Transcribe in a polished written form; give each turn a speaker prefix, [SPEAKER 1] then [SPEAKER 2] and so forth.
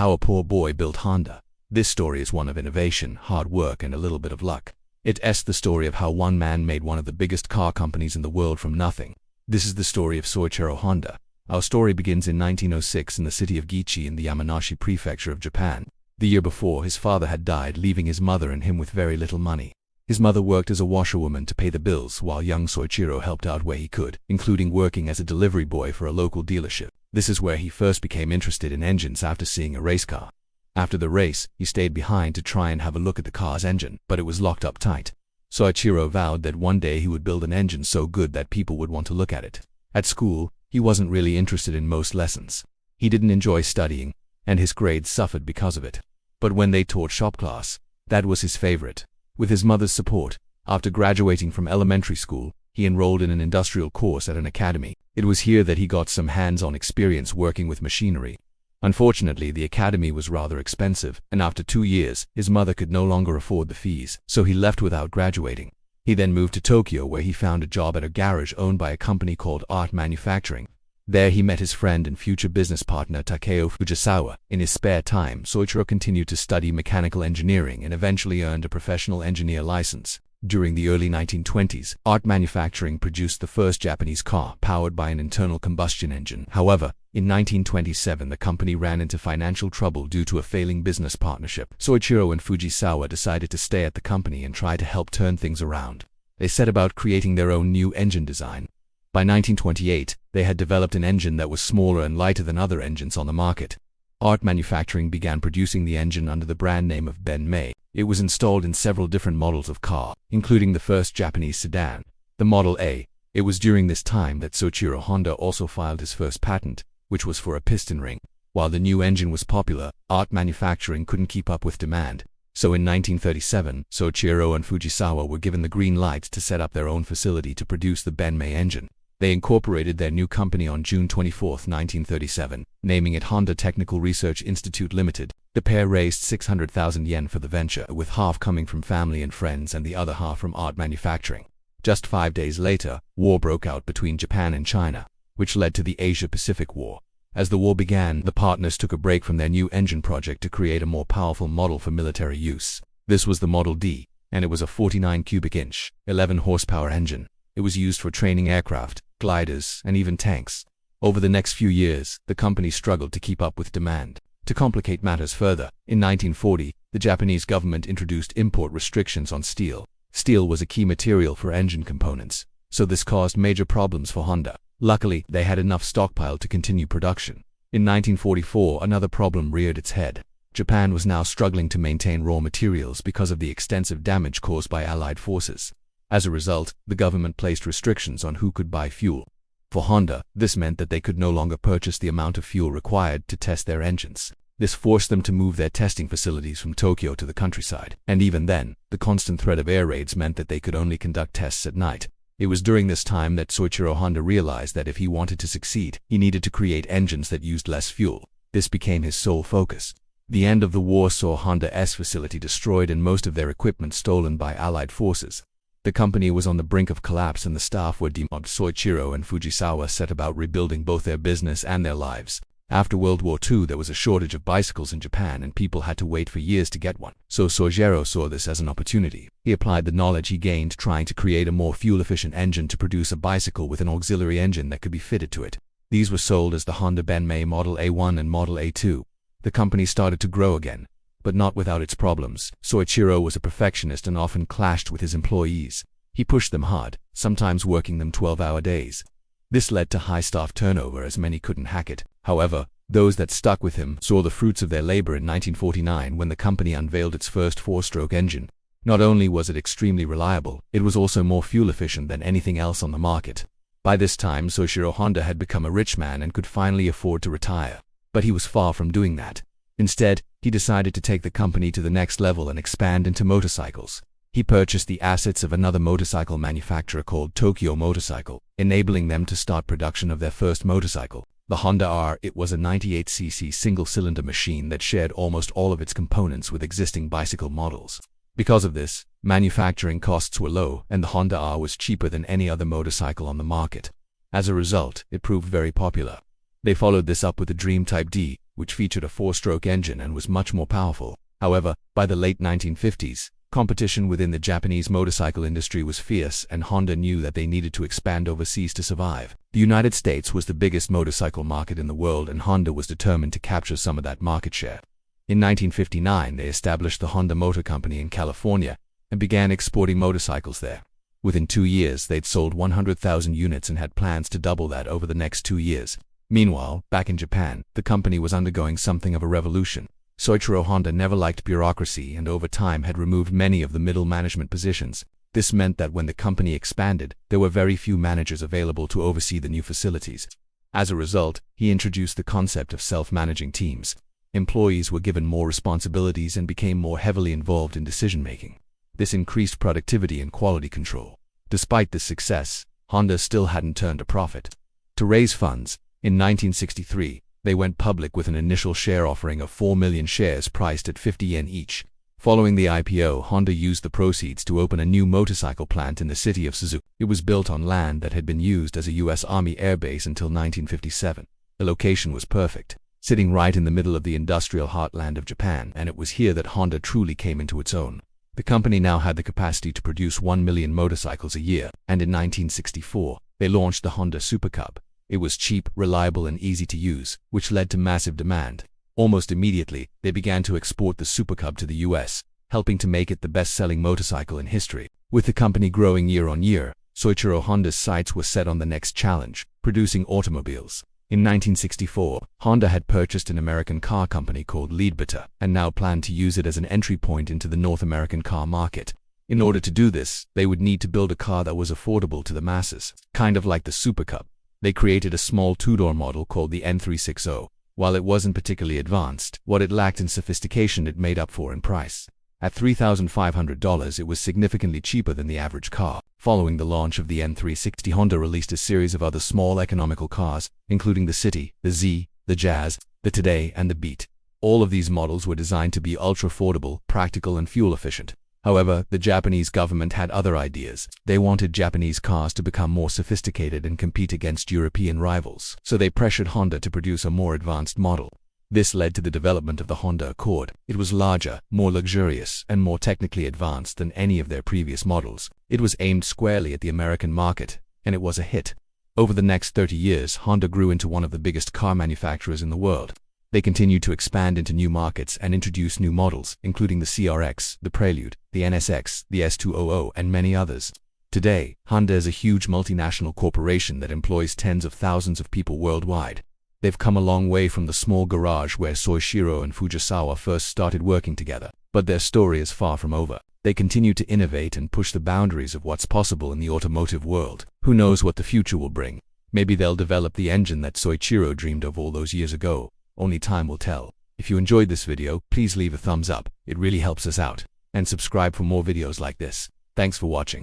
[SPEAKER 1] How a Poor Boy Built Honda. This story is one of innovation, hard work, and a little bit of luck. It's the story of how one man made one of the biggest car companies in the world from nothing. This is the story of Soichiro Honda. Our story begins in 1906 in the city of Gichi in the Yamanashi prefecture of Japan. The year before, his father had died, leaving his mother and him with very little money. His mother worked as a washerwoman to pay the bills, while young Soichiro helped out where he could, including working as a delivery boy for a local dealership. This is where he first became interested in engines after seeing a race car. After the race, he stayed behind to try and have a look at the car's engine, but it was locked up tight. Soichiro vowed that one day he would build an engine so good that people would want to look at it. At school, he wasn't really interested in most lessons. He didn't enjoy studying, and his grades suffered because of it. But when they taught shop class, that was his favorite. With his mother's support, after graduating from elementary school, he enrolled in an industrial course at an academy. It was here that he got some hands-on experience working with machinery. Unfortunately, the academy was rather expensive, and after 2 years, his mother could no longer afford the fees, so he left without graduating. He then moved to Tokyo, where he found a job at a garage owned by a company called Art Manufacturing. There he met his friend and future business partner Takeo Fujisawa. In his spare time, Soichiro continued to study mechanical engineering and eventually earned a professional engineer license. During the early 1920s, Art Manufacturing produced the first Japanese car powered by an internal combustion engine. However, in 1927 the company ran into financial trouble due to a failing business partnership. Soichiro and Fujisawa decided to stay at the company and try to help turn things around. They set about creating their own new engine design. By 1928, they had developed an engine that was smaller and lighter than other engines on the market. Art Manufacturing began producing the engine under the brand name of Ben-Mei. It was installed in several different models of car, including the first Japanese sedan, the Model A. It was during this time that Soichiro Honda also filed his first patent, which was for a piston ring. While the new engine was popular, Art Manufacturing couldn't keep up with demand. So in 1937, Soichiro and Fujisawa were given the green light to set up their own facility to produce the Ben-Mei engine. They incorporated their new company on June 24, 1937, naming it Honda Technical Research Institute Limited. The pair raised 600,000 yen for the venture, with half coming from family and friends and the other half from Art Manufacturing. Just 5 days later, war broke out between Japan and China, which led to the Asia-Pacific War. As the war began, the partners took a break from their new engine project to create a more powerful model for military use. This was the Model D, and it was a 49 cubic inch, 11 horsepower engine. It was used for training aircraft, gliders, and even tanks. Over the next few years, the company struggled to keep up with demand. To complicate matters further, in 1940, the Japanese government introduced import restrictions on steel. Steel was a key material for engine components, so this caused major problems for Honda. Luckily, they had enough stockpile to continue production. In 1944, another problem reared its head. Japan was now struggling to maintain raw materials because of the extensive damage caused by Allied forces. As a result, the government placed restrictions on who could buy fuel. For Honda, this meant that they could no longer purchase the amount of fuel required to test their engines. This forced them to move their testing facilities from Tokyo to the countryside. And even then, the constant threat of air raids meant that they could only conduct tests at night. It was during this time that Soichiro Honda realized that if he wanted to succeed, he needed to create engines that used less fuel. This became his sole focus. The end of the war saw Honda's facility destroyed and most of their equipment stolen by Allied forces. The company was on the brink of collapse and the staff were demobbed. Soichiro and Fujisawa set about rebuilding both their business and their lives. After World War II, there was a shortage of bicycles in Japan and people had to wait for years to get one. So Soichiro saw this as an opportunity. He applied the knowledge he gained trying to create a more fuel-efficient engine to produce a bicycle with an auxiliary engine that could be fitted to it. These were sold as the Honda Ben-Mei Model A1 and Model A2. The company started to grow again, but not without its problems. Soichiro was a perfectionist and often clashed with his employees. He pushed them hard, sometimes working them 12-hour days. This led to high staff turnover as many couldn't hack it. However, those that stuck with him saw the fruits of their labor in 1949 when the company unveiled its first 4-stroke engine. Not only was it extremely reliable, it was also more fuel efficient than anything else on the market. By this time, Soichiro Honda had become a rich man and could finally afford to retire. But he was far from doing that. Instead, he decided to take the company to the next level and expand into motorcycles. He purchased the assets of another motorcycle manufacturer called Tokyo Motorcycle, enabling them to start production of their first motorcycle, the Honda R. It was a 98cc single-cylinder machine that shared almost all of its components with existing bicycle models. Because of this, manufacturing costs were low and the Honda R was cheaper than any other motorcycle on the market. As a result, it proved very popular. They followed this up with the Dream Type D, which featured a 4-stroke engine and was much more powerful. However, by the late 1950s, competition within the Japanese motorcycle industry was fierce, and Honda knew that they needed to expand overseas to survive. The United States was the biggest motorcycle market in the world, and Honda was determined to capture some of that market share. In 1959, they established the Honda Motor Company in California and began exporting motorcycles there. Within 2 years, they'd sold 100,000 units and had plans to double that over the next 2 years. Meanwhile, back in Japan, the company was undergoing something of a revolution. Soichiro Honda never liked bureaucracy and over time had removed many of the middle management positions. This meant that when the company expanded, there were very few managers available to oversee the new facilities. As a result, he introduced the concept of self-managing teams. Employees were given more responsibilities and became more heavily involved in decision-making. This increased productivity and quality control. Despite this success, Honda still hadn't turned a profit. To raise funds, in 1963, they went public with an initial share offering of 4 million shares priced at 50 yen each. Following the IPO, Honda used the proceeds to open a new motorcycle plant in the city of Suzuka. It was built on land that had been used as a U.S. Army airbase until 1957. The location was perfect, sitting right in the middle of the industrial heartland of Japan, and it was here that Honda truly came into its own. The company now had the capacity to produce 1 million motorcycles a year, and in 1964, they launched the Honda Super Cub. It was cheap, reliable, and easy to use, which led to massive demand. Almost immediately, they began to export the Super Cub to the US, helping to make it the best-selling motorcycle in history. With the company growing year on year, Soichiro Honda's sights were set on the next challenge, producing automobiles. In 1964, Honda had purchased an American car company called Leadbetter and now planned to use it as an entry point into the North American car market. In order to do this, they would need to build a car that was affordable to the masses, kind of like the Super Cub. They created a small two-door model called the N360. While it wasn't particularly advanced, what it lacked in sophistication it made up for in price. At $3,500, it was significantly cheaper than the average car. Following the launch of the N360, Honda released a series of other small economical cars, including the City, the Z, the Jazz, the Today, and the Beat. All of these models were designed to be ultra-affordable, practical, and fuel-efficient. However, the Japanese government had other ideas. They wanted Japanese cars to become more sophisticated and compete against European rivals, so they pressured Honda to produce a more advanced model. This led to the development of the Honda Accord. It was larger, more luxurious, and more technically advanced than any of their previous models. It was aimed squarely at the American market, and it was a hit. Over the next 30 years, Honda grew into one of the biggest car manufacturers in the world. They continued to expand into new markets and introduce new models, including the CRX, the Prelude, the NSX, the S200, and many others. Today, Honda is a huge multinational corporation that employs tens of thousands of people worldwide. They've come a long way from the small garage where Soichiro and Fujisawa first started working together. But their story is far from over. They continue to innovate and push the boundaries of what's possible in the automotive world. Who knows what the future will bring? Maybe they'll develop the engine that Soichiro dreamed of all those years ago. Only time will tell. If you enjoyed this video, please leave a thumbs up. It really helps us out. And subscribe for more videos like this. Thanks for watching.